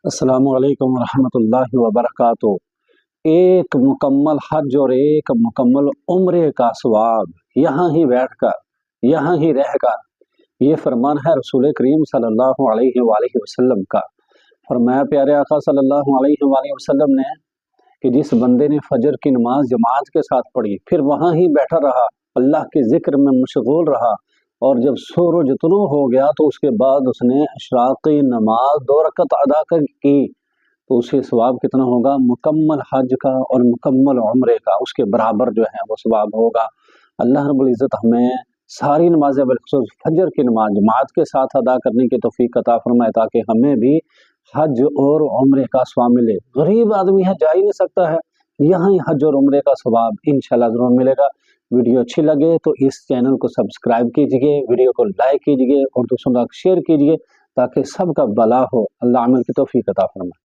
السلام علیکم ورحمۃ اللہ وبرکاتہ۔ ایک مکمل حج اور ایک مکمل عمرے کا ثواب یہاں ہی بیٹھ کر، یہاں ہی رہ کر، یہ فرمان ہے رسول کریم صلی اللہ علیہ وآلہ وسلم کا۔ فرمایا پیارے آقا صلی اللہ علیہ وآلہ وسلم نے کہ جس بندے نے فجر کی نماز جماعت کے ساتھ پڑھی، پھر وہاں ہی بیٹھا رہا، اللہ کے ذکر میں مشغول رہا، اور جب سورج طلوع ہو گیا تو اس کے بعد اس نے اشراقی نماز 2 رکعت ادا کی، تو اسے ثواب کتنا ہوگا؟ مکمل حج کا اور مکمل عمرے کا، اس کے برابر جو ہے وہ ثواب ہوگا۔ اللہ رب العزت ہمیں ساری نمازیں بالخصوص فجر کی نماز جماعت کے ساتھ ادا کرنے کی توفیق عطا فرمائے، تاکہ ہمیں بھی حج اور عمرے کا ثواب ملے۔ غریب آدمی ہے، جا ہی نہیں سکتا ہے، یہاں ہی حج اور عمرے کا ثواب انشاءاللہ ضرور ملے گا۔ ویڈیو اچھی لگے تو اس چینل کو سبسکرائب کیجئے، ویڈیو کو لائک کیجئے اور دوسروں تک شیئر کیجئے، تاکہ سب کا بھلا ہو۔ اللہ عمل کی توفیق عطا فرمائے۔